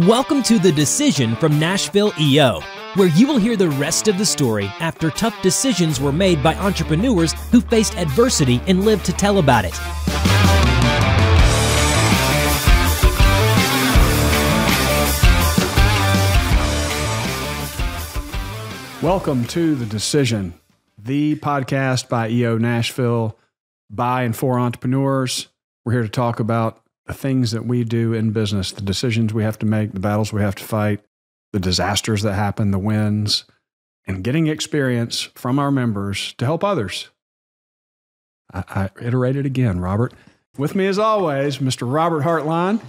Welcome to The Decision from Nashville EO, where you will hear the rest of the story after tough decisions were made by entrepreneurs who faced adversity and lived to tell about it. Welcome to The Decision, the podcast by EO Nashville, by and for entrepreneurs. We're here to talk about the things that we do in business, the decisions we have to make, the battles we have to fight, the disasters that happen, the wins, and getting experience from our members to help others. I iterate it again, Robert. With me as always, Mr. Robert Hartline.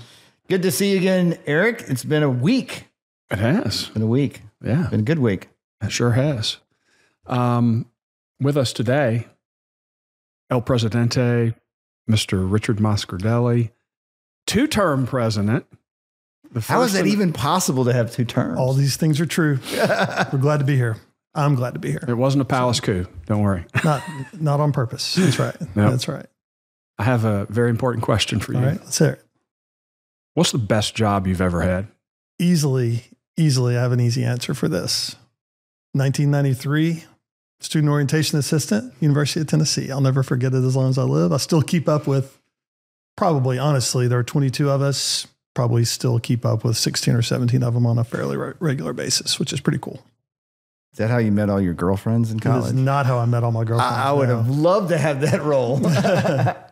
Good to see you again, Eric. It's been a week. It has. It's been a week. Yeah. It's been a good week. It sure has. With us today, El Presidente, Mr. Richard Moscardelli, two-term president. How is that even possible to have two terms? All these things are true. We're glad to be here. I'm glad to be here. It wasn't a palace coup. Don't worry. Not on purpose. That's right. Nope. That's right. I have a very important question for you. All right, let's hear it. What's the best job you've ever had? Easily, I have an easy answer for this. 1993, student orientation assistant, University of Tennessee. I'll never forget it as long as I live. I still keep up with, probably, honestly, there are 22 of us, probably still keep up with 16 or 17 of them on a fairly regular basis, which is pretty cool. Is that how you met all your girlfriends in college? That is not how I met all my girlfriends. I would have loved to have that role.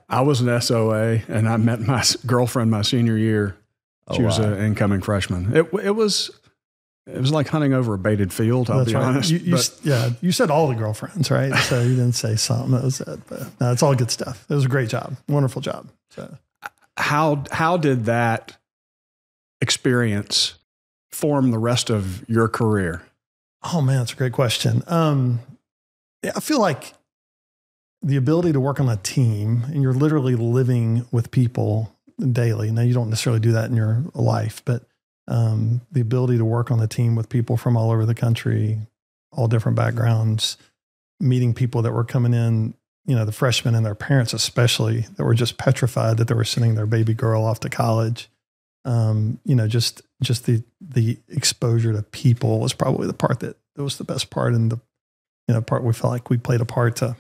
I was an SOA, and I met my girlfriend my senior year. She was an incoming freshman. It was like hunting over a baited field, I'll be honest. You said all the girlfriends, right? So you didn't say some. That was it. But no, it's all good stuff. It was a great job. Wonderful job. So how did that experience form the rest of your career? Oh man, that's a great question. I feel like the ability to work on a team, and you're literally living with people daily. Now you don't necessarily do that in your life, but the ability to work on the team with people from all over the country, all different backgrounds, meeting people that were coming in, the freshmen and their parents especially, that were just petrified that they were sending their baby girl off to college. Just the exposure to people was probably the part that was the best part, and the part we felt like we played a part to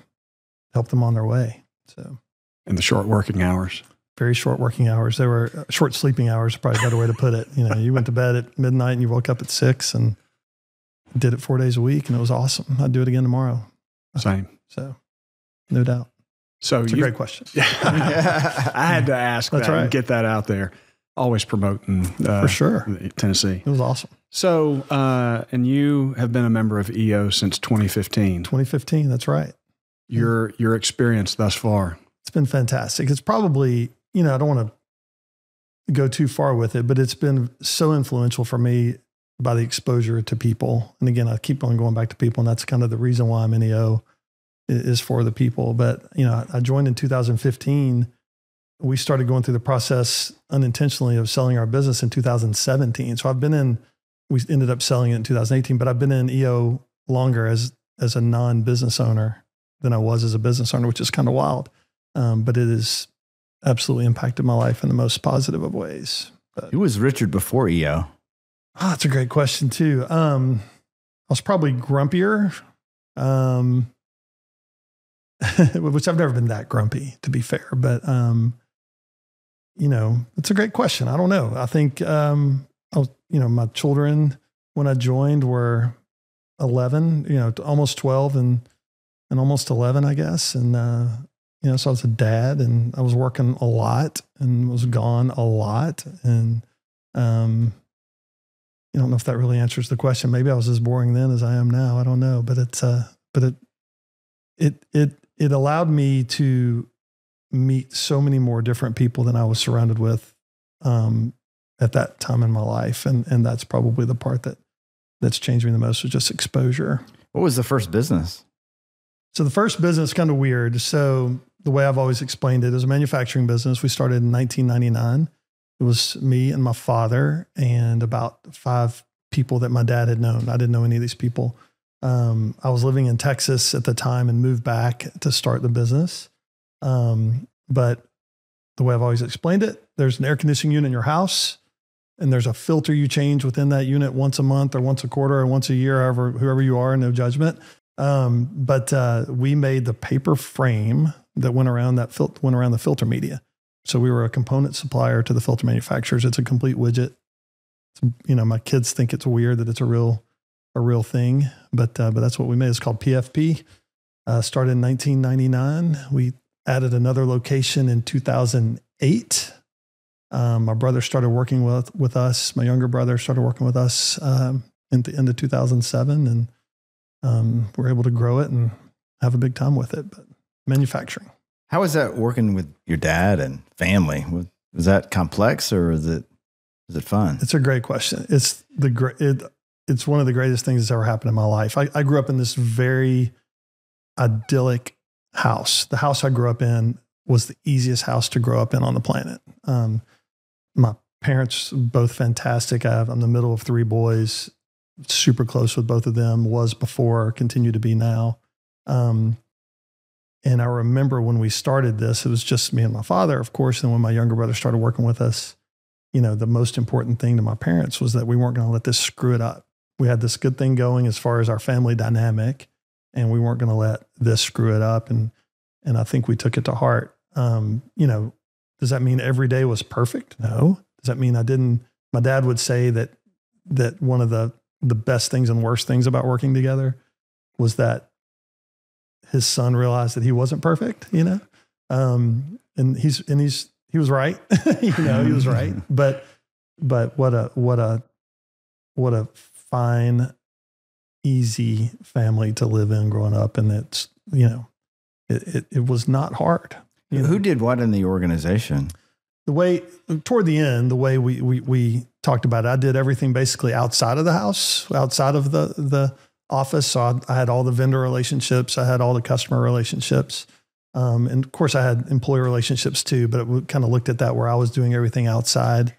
help them on their way. So, and the short working hours. Very short working hours. They were short sleeping hours, probably a better way to put it. You went to bed at midnight and you woke up at 6 and did it 4 days a week, and it was awesome. I'd do it again tomorrow. Same. So, no doubt. So it's a great question. I had to ask that and get that out there. Always promoting for sure Tennessee. It was awesome. So, and you have been a member of EO since 2015. 2015, that's right. Your experience thus far? It's been fantastic. It's probably, I don't want to go too far with it, but it's been so influential for me by the exposure to people. And again, I keep on going back to people, and that's kind of the reason why I'm in EO, is for the people. But, I joined in 2015. We started going through the process unintentionally of selling our business in 2017. So we ended up selling it in 2018, but I've been in EO longer as a non-business owner than I was as a business owner, which is kind of wild. But it has absolutely impacted my life in the most positive of ways. Who was Richard before EO? That's a great question too. I was probably grumpier, which I've never been that grumpy, to be fair, but, it's a great question. I don't know. I think, my children, when I joined, were 11, almost 12 and almost 11, I guess. And, so I was a dad, and I was working a lot and was gone a lot. And, I don't know if that really answers the question. Maybe I was as boring then as I am now. I don't know, but it allowed me to meet so many more different people than I was surrounded with at that time in my life. And that's probably the part that's changed me the most, was just exposure. What was the first business? So the first business, kind of weird. So the way I've always explained it is a manufacturing business. We started in 1999. It was me and my father and about 5 people that my dad had known. I didn't know any of these people. I was living in Texas at the time and moved back to start the business. But the way I've always explained it, there's an air conditioning unit in your house. and there's a filter you change within that unit once a month or once a quarter or once a year, whoever you are, no judgment. But we made the paper frame that went around the filter media. So we were a component supplier to the filter manufacturers. It's a complete widget. My kids think it's weird that it's a real thing, but that's what we made. It's called PFP. Started in 1999. We added another location in 2008. My brother started working with us. My younger brother started working with us in the end of 2007, and we're able to grow it and have a big time with it. But manufacturing. How was that working with your dad and family? Was that complex, or is it fun? It's a great question. It's one of the greatest things that's ever happened in my life. I grew up in this very idyllic house. The house I grew up in was the easiest house to grow up in on the planet. My parents, both fantastic. I'm the middle of 3 boys, super close with both of them, was before, continue to be now. And I remember when we started this, it was just me and my father, of course. And when my younger brother started working with us, the most important thing to my parents was that we weren't going to let this screw it up. We had this good thing going as far as our family dynamic, and we weren't going to let this screw it up. And I think we took it to heart. Does that mean every day was perfect? No. Does that mean my dad would say that one of the best things and worst things about working together was that his son realized that he wasn't perfect, and he was right. He was right. But what a fine, easy family to live in growing up. And it's, it was not hard. Who did what in the organization? Toward the end, the way we talked about it, I did everything basically outside of the house, outside of the office. So I had all the vendor relationships. I had all the customer relationships. And of course I had employee relationships too, but we kind of looked at that where I was doing everything outside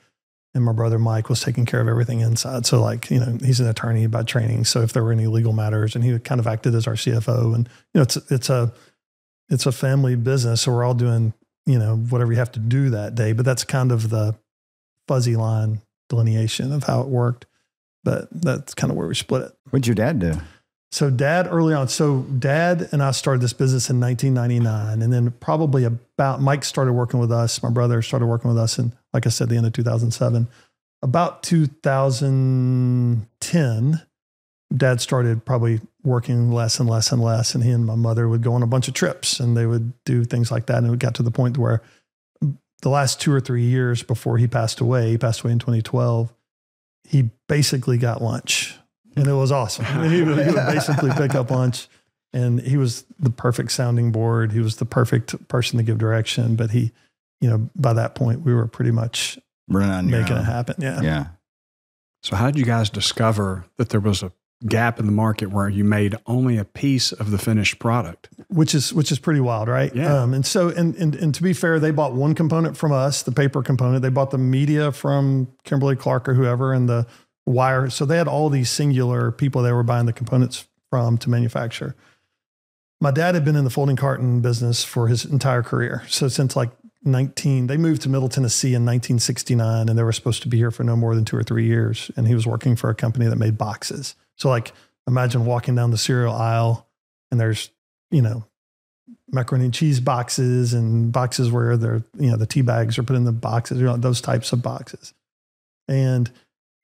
and my brother Mike was taking care of everything inside. So he's an attorney by training. So if there were any legal matters, and he kind of acted as our CFO, and it's a family business. So we're all doing, whatever you have to do that day, but that's kind of the fuzzy line delineation of how it worked. But that's kind of where we split it. What'd your dad do? So Dad and I started this business in 1999. And then probably Mike started working with us. My brother started working with us in, like I said, the end of 2007. About 2010, Dad started probably working less and less and less. And he and my mother would go on a bunch of trips and they would do things like that. And it got to the point where the last 2 or 3 years before he passed away in 2012, he basically got lunch, and it was awesome. He would basically pick up lunch, and he was the perfect sounding board. He was the perfect person to give direction. But he, by that point, we were pretty much making it happen. Yeah. Yeah. So how did you guys discover that there was a gap in the market where you made only a piece of the finished product? Which is pretty wild, right? Yeah. And to be fair, they bought one component from us, the paper component. They bought the media from Kimberly-Clark or whoever, and the wire. So they had all these singular people they were buying the components from to manufacture. My dad had been in the folding carton business for his entire career. So since they moved to Middle Tennessee in 1969, and they were supposed to be here for no more than 2 or 3 years. And he was working for a company that made boxes. So imagine walking down the cereal aisle and there's, macaroni and cheese boxes and boxes where they're, the tea bags are put in the boxes, those types of boxes. And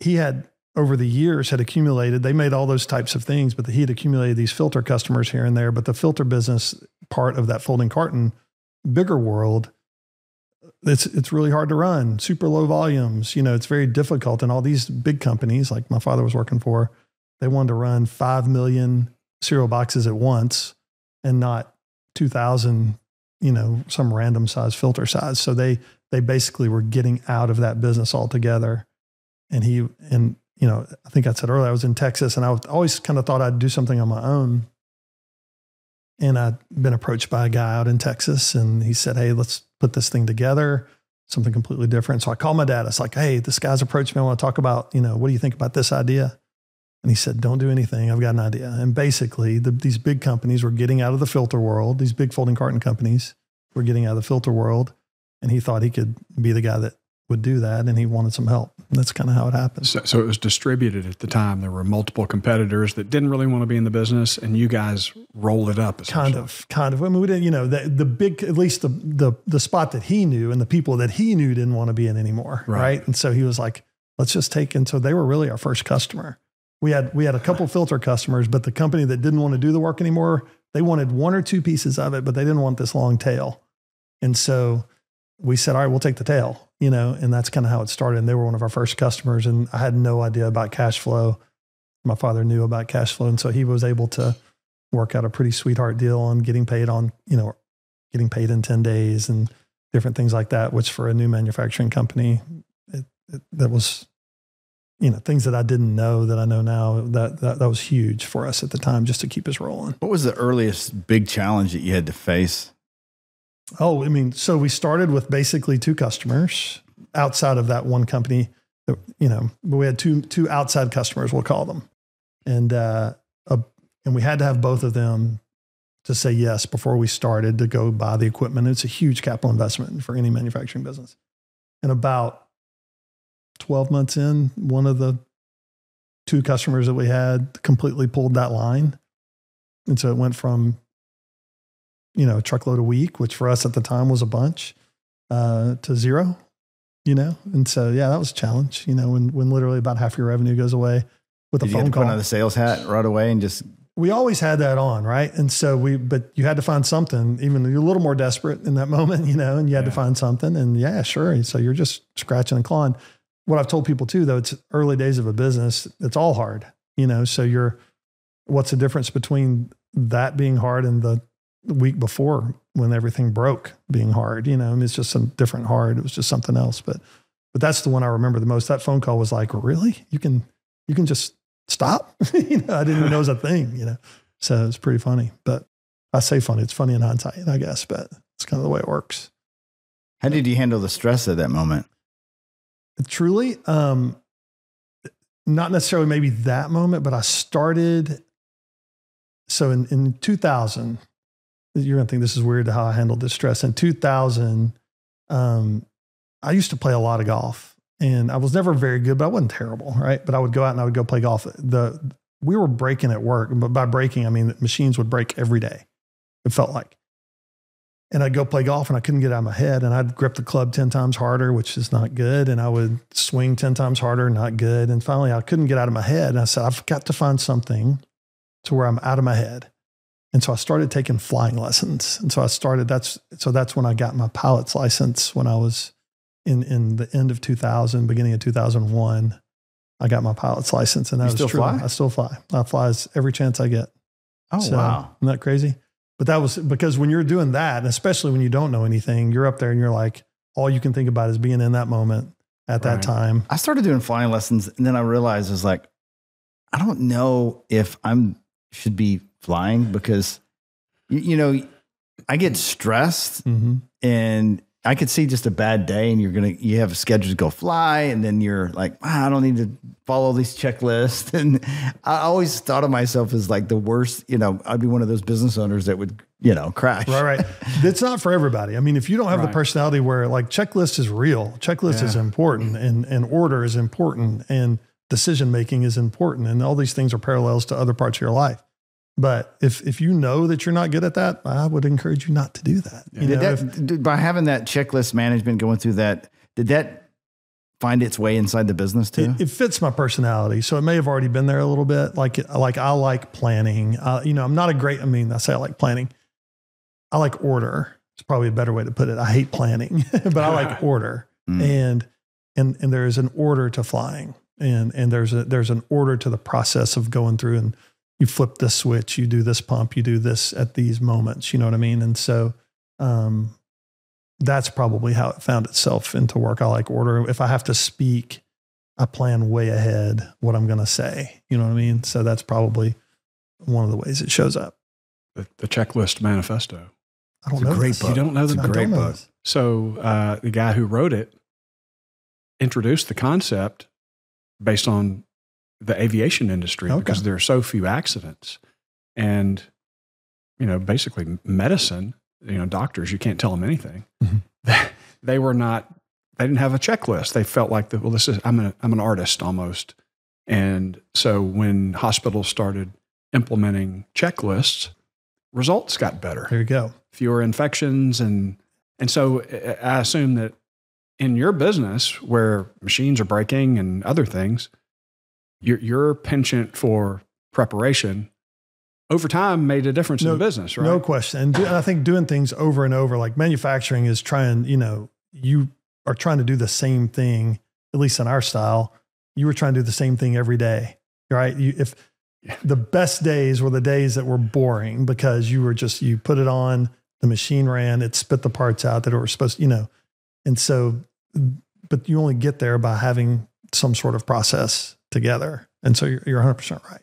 he had, over the years, had accumulated, they made all those types of things, but he had accumulated these filter customers here and there. But the filter business part of that folding carton, bigger world, it's really hard to run, super low volumes. It's very difficult. And all these big companies, like my father was working for, they wanted to run 5 million cereal boxes at once and not 2,000, some random size filter size. So they basically were getting out of that business altogether. And I think I said earlier, I was in Texas, and I always kind of thought I'd do something on my own. And I'd been approached by a guy out in Texas, and he said, "Hey, let's put this thing together, something completely different." So I called my dad. I was like, "Hey, this guy's approached me. I want to talk about, what do you think about this idea?" And he said, "Don't do anything. I've got an idea." And basically these big companies were getting out of the filter world. These big folding carton companies were getting out of the filter world. And he thought he could be the guy that would do that, and he wanted some help. That's kind of how it happened. So it was distributed at the time. There were multiple competitors that didn't really want to be in the business, and you guys rolled it up. Kind of. I mean, we didn't, the big, at least the spot that he knew and the people that he knew didn't want to be in anymore. Right. And so he was like, let's just take, and so they were really our first customer. We had a couple filter customers, but the company that didn't want to do the work anymore, they wanted one or two pieces of it, but they didn't want this long tail. And so we said, all right, we'll take the tail. And that's kind of how it started. And they were one of our first customers, and I had no idea about cash flow. My father knew about cash flow. And so he was able to work out a pretty sweetheart deal on getting paid getting paid in 10 days and different things like that, which for a new manufacturing company, that was, things that I didn't know that I know now, that was huge for us at the time, just to keep us rolling. What was the earliest big challenge that you had to face? Oh, so we started with basically two customers outside of that one company, but we had two outside customers, we'll call them. And we had to have both of them to say yes before we started to go buy the equipment. It's a huge capital investment for any manufacturing business. And about 12 months in, one of the two customers that we had completely pulled that line. And so it went from a truckload a week, which for us at the time was a bunch, to zero, And so, yeah, that was a challenge, when literally about half your revenue goes away with a phone call. Did you have to put on the sales hat right away and just... We always had that on, right? And so but you had to find something, even you're a little more desperate in that moment, and you had to find something, and yeah, sure. So you're just scratching and clawing. What I've told people too, though, it's early days of a business. It's all hard, so what's the difference between that being hard and the week before when everything broke being hard, it's just some different hard. It was just something else. But that's the one I remember the most. That phone call was like, really? You can just stop? I didn't even know it was a thing, So it's pretty funny, but I say funny. It's funny in hindsight, I guess, but it's kind of the way it works. How did you handle the stress at that moment? Truly, not necessarily maybe that moment, but I started. So in 2000, you're going to think this is weird how I handled this stress. In 2000, I used to play a lot of golf, and I was never very good, but I wasn't terrible, right? But I would go out and I would go play golf. We were breaking at work, but by breaking, I mean machines would break every day. It felt like. And I'd go play golf and I couldn't get out of my head, and I'd grip the club 10 times harder, which is not good. And I would swing 10 times harder, not good. And finally I couldn't get out of my head. And I said, I've got to find something to where I'm out of my head. And so I started taking flying lessons. And so that's when I got my pilot's license when I was in the end of 2000, beginning of 2001. I got my pilot's license, and that was true. I still fly. I fly every chance I get. Oh, so, wow. Isn't that crazy? But that was because when you're doing that, and especially when you don't know anything, you're up there and you're like, all you can think about is being in that moment at that time. I started doing flying lessons, and then I realized I was like, I don't know if should be flying, because, I get stressed, and I could see just a bad day, and you have a schedule to go fly, and then you're like, I don't need to follow these checklists. And I always thought of myself as like the worst, I'd be one of those business owners that would, crash. Right. It's not for everybody. I mean, if you don't have the personality where like checklist is real, checklist is important, and order is important, and decision-making is important. And all these things are parallels to other parts of your life. But if you know that you're not good at that, I would encourage you not to do that. Yeah. By having that checklist management, going through that, did that find its way inside the business too? It fits my personality. So it may have already been there a little bit. Like I like planning. I'm not I say I like planning. I like order. It's probably a better way to put it. I hate planning, but I like order. And there is an order to flying, and there's an order to the process of going through, and you flip this switch, you do this pump, you do this at these moments, you know what I mean? And so that's probably how it found itself into work. I like order. If I have to speak, I plan way ahead what I'm going to say, you know what I mean? So that's probably one of the ways it shows up. The Checklist Manifesto. I don't know. It's a great book. You don't know the great book. So the guy who wrote it introduced the concept based on the aviation industry, because there are so few accidents, and, basically medicine, doctors, you can't tell them anything. They were not they didn't have a checklist. They felt like well, I'm an artist almost. And so when hospitals started implementing checklists, results got better. There you go. Fewer infections. And so I assume that in your business where machines are breaking and other things, your penchant for preparation over time made a difference in the business, right? No question. And I think doing things over and over, like manufacturing is trying, you are trying to do the same thing, at least in our style. You were trying to do the same thing every day, right? If the best days were the days that were boring because you put it on, the machine ran, it spit the parts out that it were supposed to, and so, but you only get there by having some sort of process together. And so you're 100% right.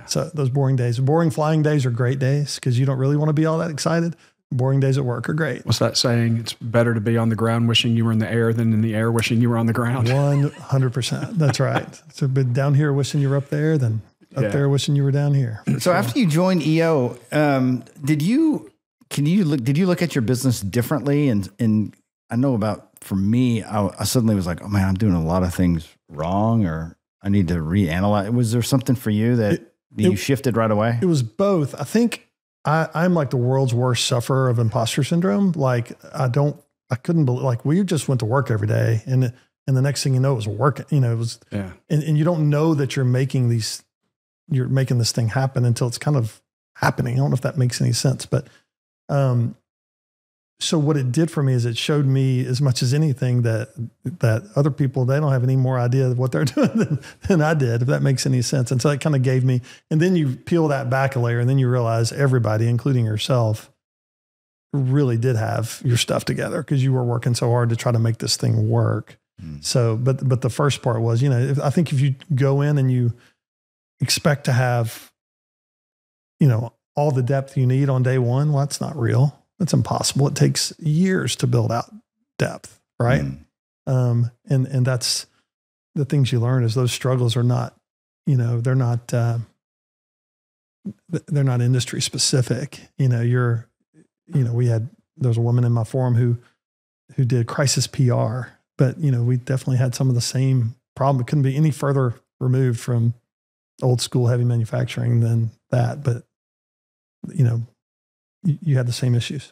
So those boring flying days are great days because you don't really want to be all that excited. Boring days at work are great. What's that saying? It's better to be on the ground wishing you were in the air than in the air wishing you were on the ground. 100%. That's right. So but down here wishing you were up there than up there wishing you were down here. So after you joined EO, did you look at your business differently? And I know for me, I suddenly was like, oh man, I'm doing a lot of things wrong, or I need to reanalyze. Was there something for you that you shifted right away? It was both. I think I'm like the world's worst sufferer of imposter syndrome. Like I couldn't believe, like we just went to work every day and the next thing you know, it was working, it was, and you don't know that you're making this thing happen until it's kind of happening. I don't know if that makes any sense, but, so what it did for me is it showed me as much as anything that other people, they don't have any more idea of what they're doing than I did, if that makes any sense. And so it kind of gave me, and then you peel that back a layer and then you realize everybody, including yourself, really did have your stuff together because you were working so hard to try to make this thing work. So, but the first part was, I think if you go in and you expect to have, all the depth you need on day one, well, that's not real. It's impossible. It takes years to build out depth, right? And that's the things you learn is those struggles are not, they're not industry specific. There was a woman in my forum who did crisis PR, but we definitely had some of the same problem. It couldn't be any further removed from old school heavy manufacturing than that. But, you had the same issues.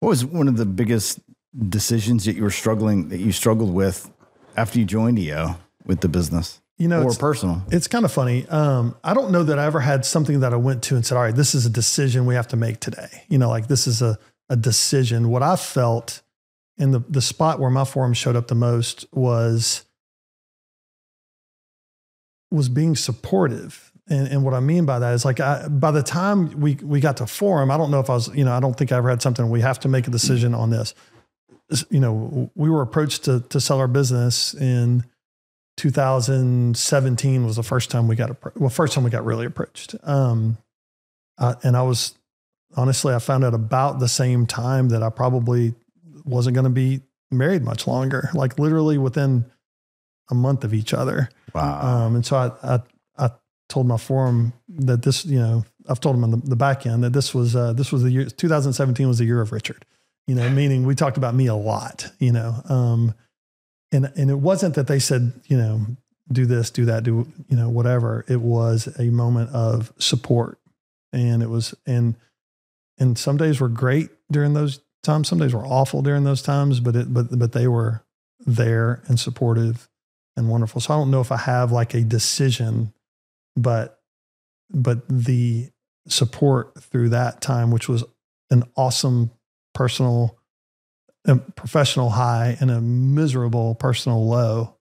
What was one of the biggest decisions that you struggled with after you joined EO with the business? Or personal? It's kind of funny. I don't know that I ever had something that I went to and said, all right, this is a decision we have to make today. Like this is a decision. What I felt in the spot where my forum showed up the most was being supportive. And what I mean by that is like, by the time we got to forum, I don't know if I was, I don't think I ever had something, we have to make a decision on this. We were approached to sell our business in 2017 was the first time we got really approached. And I was, honestly, I found out about the same time that I probably wasn't going to be married much longer, like literally within a month of each other. Wow. And so I told my forum that this, I've told them on the back end that this was the year, 2017 was the year of Richard, meaning we talked about me a lot, and it wasn't that they said, do this, do that, do, whatever. It was a moment of support, and it was, and some days were great during those times. Some days were awful during those times, but they were there and supportive and wonderful. So I don't know if I have like a decision, but the support through that time, which was an awesome personal and professional high and a miserable personal low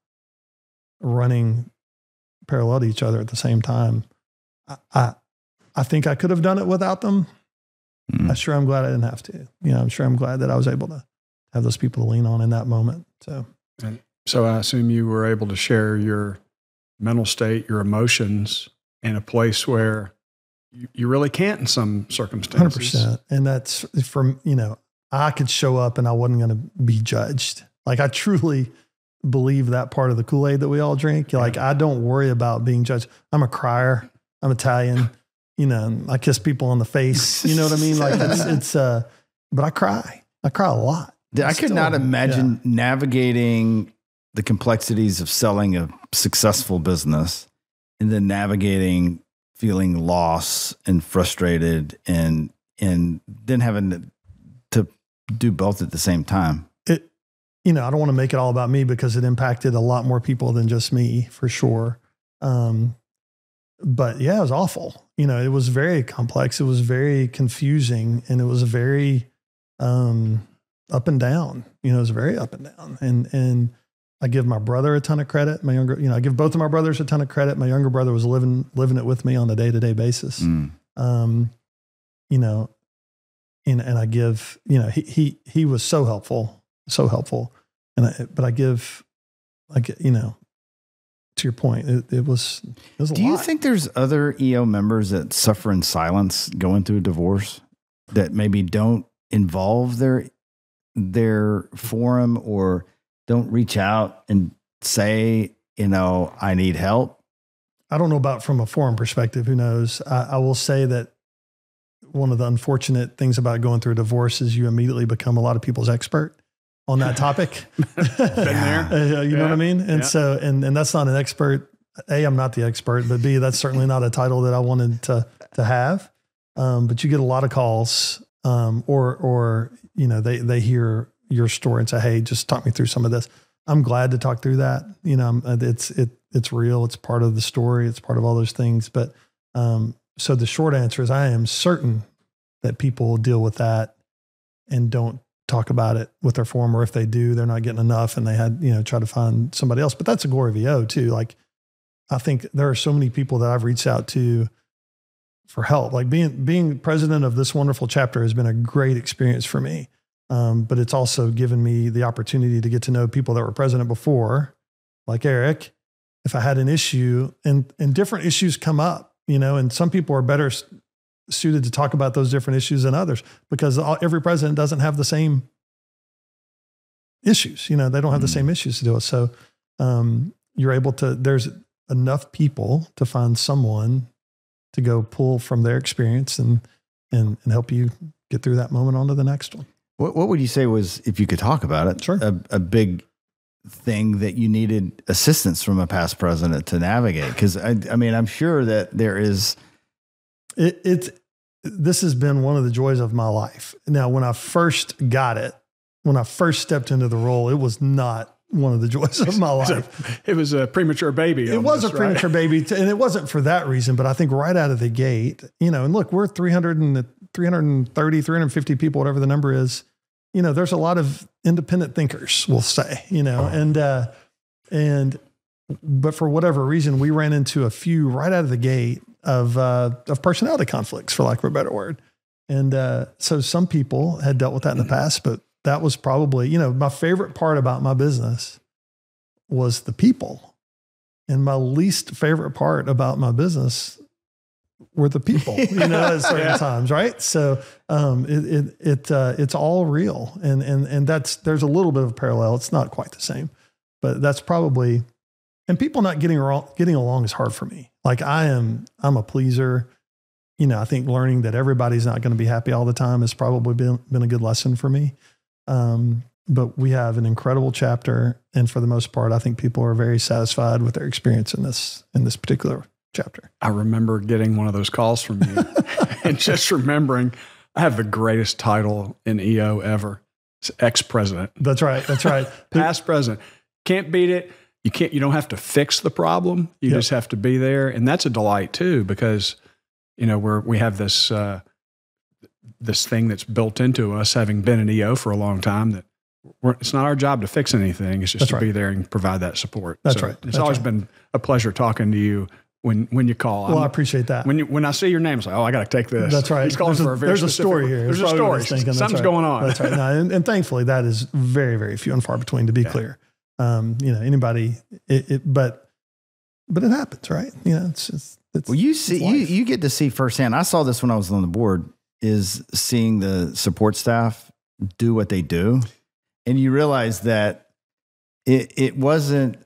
running parallel to each other at the same time. I think I could have done it without them. I'm sure I'm glad I didn't have to. I'm sure I'm glad that I was able to have those people to lean on in that moment. So I assume you were able to share your mental state, your emotions in a place where you really can't in some circumstances. 100%. And that's from, I could show up and I wasn't going to be judged. Like I truly believe that part of the Kool-Aid that we all drink. Like I don't worry about being judged. I'm a crier. I'm Italian. I kiss people on the face. You know what I mean? Like it's but I cry a lot. I could not imagine navigating the complexities of selling a successful business and then navigating feeling lost and frustrated and then having to do both at the same time. I don't want to make it all about me because it impacted a lot more people than just me, for sure. But yeah, it was awful. It was very complex. It was very confusing, and it was very up and down. It was very up and down. And I give my brother a ton of credit. I give both of my brothers a ton of credit. My younger brother was living it with me on a day-to-day basis. And I give, he was so helpful. But I give, to your point, it was a lot. Do you think there's other EO members that suffer in silence going through a divorce that maybe don't involve their forum or don't reach out and say, I need help? I don't know about from a forum perspective. Who knows? I will say that one of the unfortunate things about going through a divorce is you immediately become a lot of people's expert on that topic. Been there. You know what I mean? And so, and that's not an expert. A, I'm not the expert, but B, that's certainly not a title that I wanted to have. But you get a lot of calls, or they hear your story and say, "Hey, just talk me through some of this." I'm glad to talk through that. It's real. It's part of the story. It's part of all those things. But, so the short answer is I am certain that people deal with that and don't talk about it with their forum, or if they do, they're not getting enough and they had, try to find somebody else. But that's a glory of EO too. Like, I think there are so many people that I've reached out to for help. Like being president of this wonderful chapter has been a great experience for me. But it's also given me the opportunity to get to know people that were president before, like Eric. If I had an issue, and different issues come up, and some people are better suited to talk about those different issues than others, because every president doesn't have the same issues. They don't have the same issues to deal with. So you're able to, there's enough people to find someone to go pull from their experience and help you get through that moment onto the next one. What would you say was, if you could talk about it, sure, a big thing that you needed assistance from a past president to navigate? Because I'm sure that there is. This has been one of the joys of my life. Now, when I first stepped into the role, it was not one of the joys of my life. It was a premature baby. It was a premature baby. And it wasn't for that reason, but I think right out of the gate, and look, we're 330, 350 people, whatever the number is. There's a lot of independent thinkers, we'll say, but for whatever reason, we ran into a few right out of the gate of personality conflicts, for lack of a better word. And so some people had dealt with that in the past, but that was probably, my favorite part about my business was the people. And my least favorite part about my business were the people, at certain times, right? So it's all real. And there's a little bit of a parallel. It's not quite the same, but that's probably, and people not getting along is hard for me. Like I'm a pleaser. I think learning that everybody's not going to be happy all the time has probably been a good lesson for me. But we have an incredible chapter. And for the most part, I think people are very satisfied with their experience in this particular chapter. I remember getting one of those calls from you and just remembering I have the greatest title in EO ever. It's ex-president. That's right. Past president. Can't beat it. You don't have to fix the problem. You just have to be there. And that's a delight too, because, we have this, this thing that's built into us, having been in EO for a long time, that it's not our job to fix anything. It's just to be there and provide that support. That's right. It's always been a pleasure talking to you when you call. Well, I appreciate that. When I see your name, it's like, I got to take this. That's right. He's calling for a very There's a story here. There's a story. Something's going on. That's right. No, and thankfully that is very, very few and far between, to be clear. Anybody, but it happens, right? It's well, you get to see firsthand. I saw this when I was on the board, is seeing the support staff do what they do. And you realize that it wasn't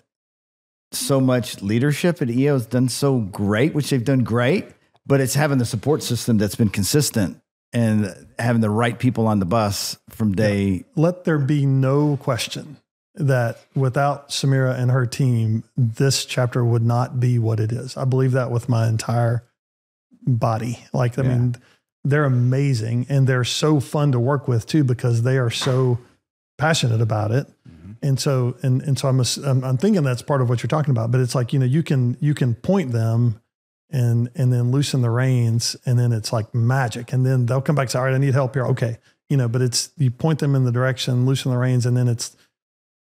so much leadership at EO has done so great, which they've done great, but it's having the support system that's been consistent and having the right people on the bus from day. Let there be no question that without Samira and her team, this chapter would not be what it is. I believe that with my entire body. Like, I mean, they're amazing, and they're so fun to work with too, because they are so passionate about it. And so, and so I'm thinking that's part of what you're talking about, but it's like, you can point them and then loosen the reins, and then it's like magic. And then they'll come back and say, all right, I need help here. Okay. But it's, you point them in the direction, loosen the reins, and then it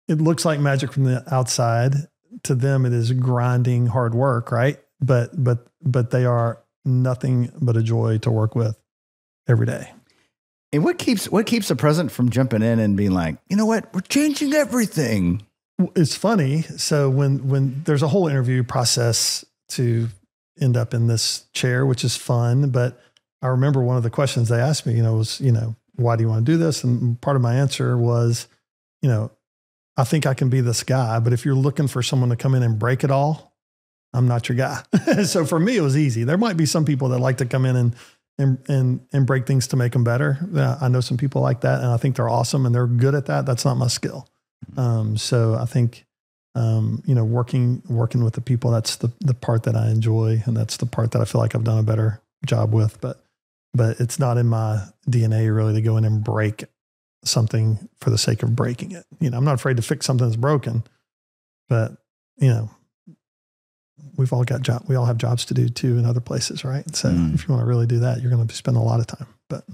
looks like magic from the outside. To them, it is grinding hard work, right? But they are nothing but a joy to work with every day. And what keeps the president from jumping in and being like, you know what, we're changing everything? It's funny. So when there's a whole interview process to end up in this chair, which is fun, but I remember one of the questions they asked me, was, why do you want to do this? And part of my answer was, I think I can be this guy, but if you're looking for someone to come in and break it all, I'm not your guy. So for me, it was easy. There might be some people that like to come in and break things to make them better. I know some people like that, and I think they're awesome and they're good at that. That's not my skill. So I think, working with the people, that's the part that I enjoy. And that's the part that I feel like I've done a better job with, but it's not in my DNA really to go in and break something for the sake of breaking it. I'm not afraid to fix something that's broken, but we all have jobs to do too in other places, right? So if you want to really do that, you're going to spend a lot of time. But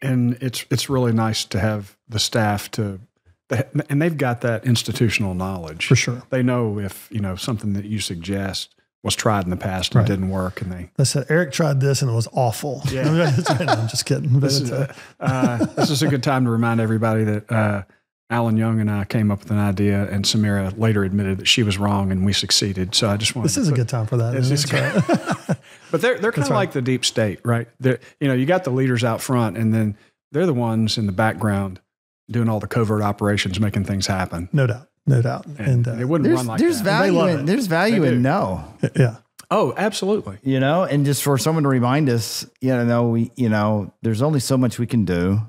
and it's really nice to have the staff and they've got that institutional knowledge for sure. They know if something that you suggest was tried in the past and didn't work, and they said Eric tried this and it was awful. Yeah, I'm just kidding. This is a good time to remind everybody that Alan Young and I came up with an idea, and Samira later admitted that she was wrong and we succeeded. So I just wanted. This is a good time for that. But they're kind of like the deep state, right? You got the leaders out front, and then they're the ones in the background doing all the covert operations, making things happen. No doubt. And it wouldn't run like that. There's value in no. Yeah. Oh, absolutely. And just for someone to remind us, there's only so much we can do.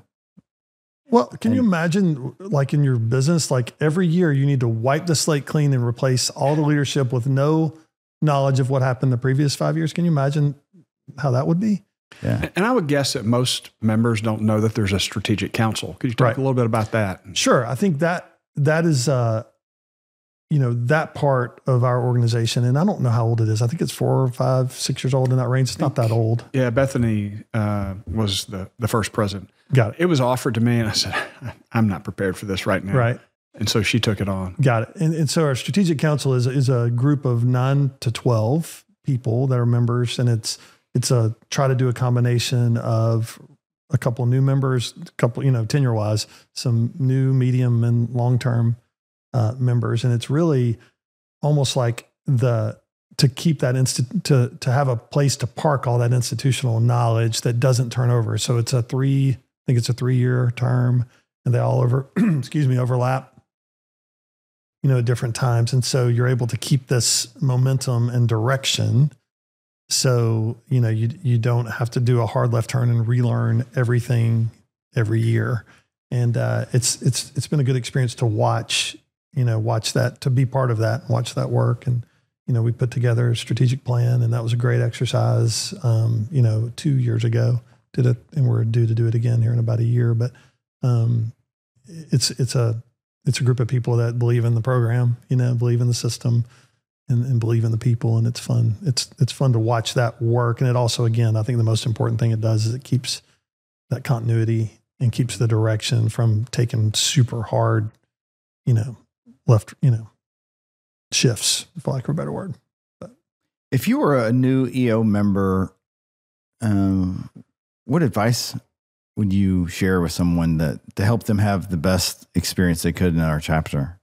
Well, can you imagine, like in your business, like every year you need to wipe the slate clean and replace all the leadership with no knowledge of what happened the previous 5 years? Can you imagine how that would be? Yeah. And I would guess that most members don't know that there's a strategic council. Could you talk a little bit about that? Sure. I think that is, that part of our organization. And I don't know how old it is. I think it's 4, 5, 6 years old in that range. It's not that old. Yeah. Bethany was the first president. Got it. It was offered to me, and I said, I'm not prepared for this right now. Right. And so she took it on. Got it. And so our strategic council is a group of 9 to 12 people that are members. And it's try to do a combination of a couple of new members, a couple, tenure wise, some new, medium, and long-term members. And it's really almost like to keep that to have a place to park all that institutional knowledge that doesn't turn over. So it's a 3-year term, and they all overlap, at different times. And so you're able to keep this momentum and direction. So, you don't have to do a hard left turn and relearn everything every year. And it's been a good experience to watch that, to be part of that, watch that work. And, we put together a strategic plan, and that was a great exercise, 2 years ago. Did it, and we're due to do it again here in about a year. But it's a group of people that believe in the program, believe in the system, and believe in the people, and it's fun. It's fun to watch that work. And it also, again, I think the most important thing it does is it keeps that continuity and keeps the direction from taking super hard, left, shifts, for lack of a better word. But if you were a new EO member, what advice would you share with someone to help them have the best experience they could in our chapter?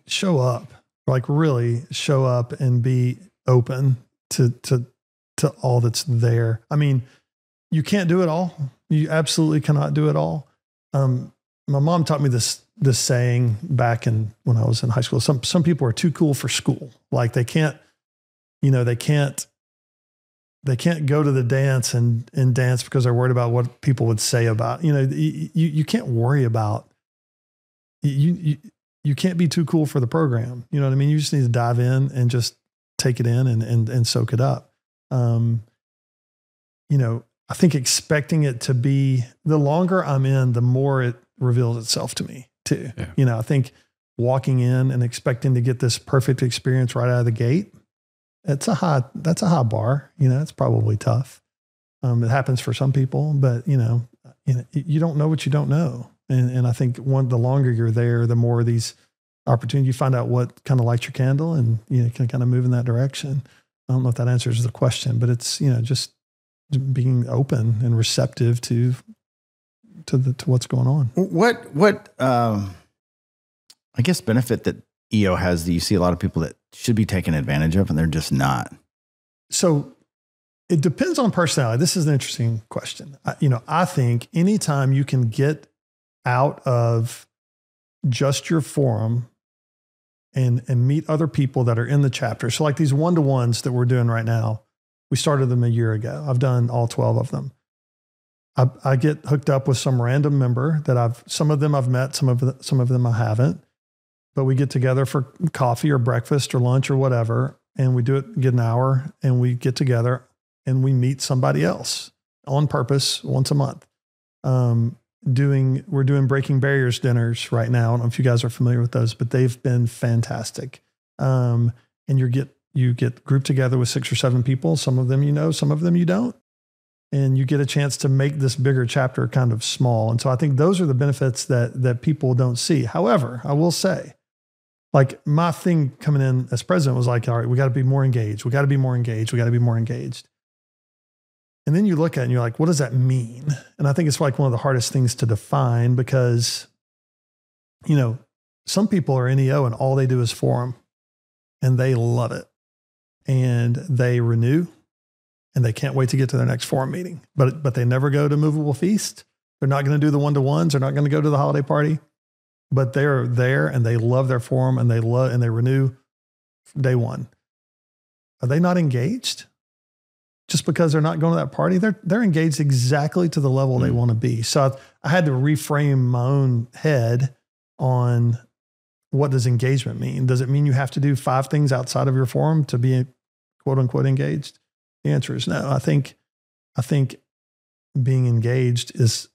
Show up. Like really show up and be open to all that's there. I mean, you can't do it all. You absolutely cannot do it all. My mom taught me this saying back when I was in high school. Some people are too cool for school. Like they can't they can't go to the dance and dance because they're worried about what people would say about, you can't worry about, you can't be too cool for the program. You know what I mean? You just need to dive in and just take it in and soak it up. I think expecting it to be, the longer I'm in, the more it reveals itself to me too. Yeah. I think walking in and expecting to get this perfect experience right out of the gate, that's a high bar. It's probably tough. It happens for some people, but you don't know what you don't know. And I think the longer you're there, the more these opportunities, you find out what kind of lights your candle, and can kind of move in that direction. I don't know if that answers the question, but it's, just being open and receptive to what's going on. What I guess benefit that EO has that you see a lot of people that should be taken advantage of and they're just not? So it depends on personality. This is an interesting question. I think anytime you can get out of just your forum and meet other people that are in the chapter. So like these one-to-ones that we're doing right now, we started them a year ago. I've done all 12 of them. I get hooked up with some random member that some of them I've met, some of them I haven't, but we get together for coffee or breakfast or lunch or whatever. And we get an hour and we get together and we meet somebody else on purpose once a month. We're doing Breaking Barriers dinners right now. I don't know if you guys are familiar with those, but they've been fantastic. And you get grouped together with 6 or 7 people. Some of them some of them you don't. And you get a chance to make this bigger chapter kind of small. And so I think those are the benefits that people don't see. However, I will say, like my thing coming in as president was like, all right, we got to be more engaged. We got to be more engaged. We got to be more engaged. And then you look at it and you're like, what does that mean? And I think it's like one of the hardest things to define because, some people are in EO and all they do is forum and they love it and they renew and they can't wait to get to their next forum meeting, but they never go to Movable Feast. They're not going to do the one-to-ones. They're not going to go to the holiday party, but they're there and they love their forum and they renew day one. Are they not engaged? Just because they're not going to that party, they're engaged exactly to the level they want to be. So I had to reframe my own head on what does engagement mean? Does it mean you have to do 5 things outside of your forum to be quote unquote engaged? The answer is no. I think being engaged is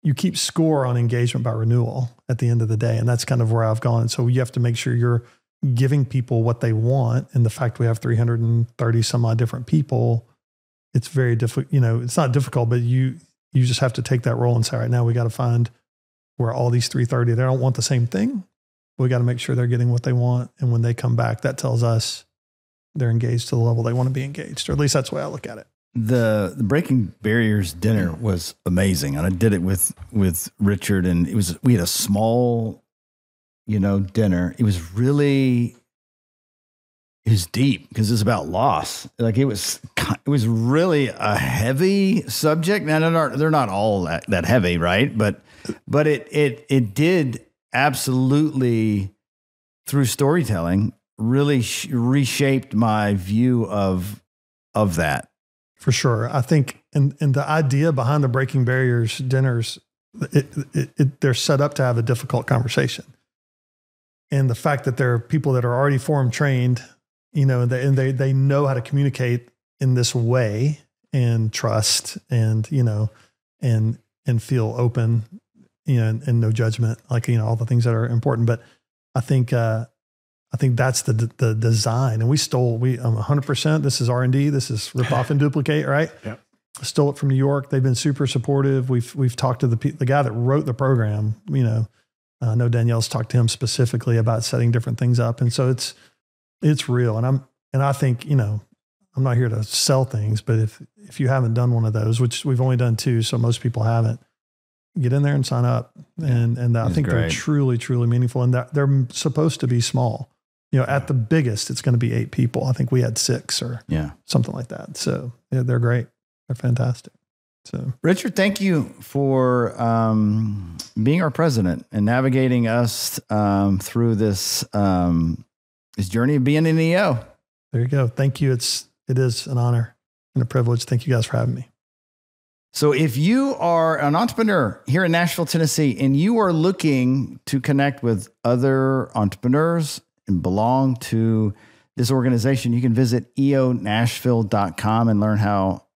you keep score on engagement by renewal at the end of the day. And that's kind of where I've gone. And so you have to make sure you're giving people what they want. And the fact we have 330 some odd different people, it's very difficult. It's not difficult, but you just have to take that role and say, all right, now we got to find where all these 330, they don't want the same thing. We got to make sure they're getting what they want. And when they come back, that tells us they're engaged to the level they want to be engaged, or at least that's the way I look at it. The Breaking Barriers dinner was amazing. And I did it with Richard, and we had a small, dinner. It was deep because it's about loss. Like it was really a heavy subject. Now they're not all that heavy, right? But it did absolutely, through storytelling, really reshaped my view of that. For sure. I think, and the idea behind the Breaking Barriers dinners, they're set up to have a difficult conversation. And the fact that there are people that are already forum trained, and they know how to communicate in this way and trust and feel open, and no judgment, like, all the things that are important. But I think that's the design. And we 100%, this is R&D, this is rip off and duplicate, right? Yep. Stole it from New York. They've been super supportive. We've talked to the guy that wrote the program, I know Danielle's talked to him specifically about setting different things up. And so it's real. And I think, I'm not here to sell things, but if you haven't done one of those, which we've only done 2, so most people haven't, get in there and sign up. And I think they're truly, truly meaningful, and they're supposed to be small. At the biggest, it's going to be 8 people. I think we had 6 or something like that. So yeah, they're great. They're fantastic. So Richard, thank you for being our president and navigating us through this journey of being in EO. There you go. Thank you. It is an honor and a privilege. Thank you guys for having me. So if you are an entrepreneur here in Nashville, Tennessee, and you are looking to connect with other entrepreneurs and belong to this organization, you can visit eonashville.com and learn how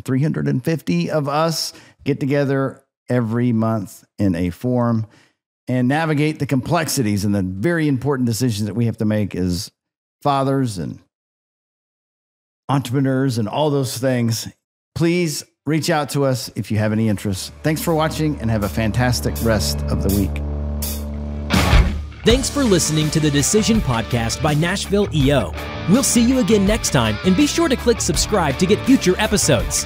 350 of us get together every month in a forum and navigate the complexities and the very important decisions that we have to make as fathers and entrepreneurs and all those things. Please reach out to us if you have any interest. Thanks for watching and have a fantastic rest of the week. Thanks for listening to the Decision Podcast by Nashville EO. We'll see you again next time, and be sure to click subscribe to get future episodes.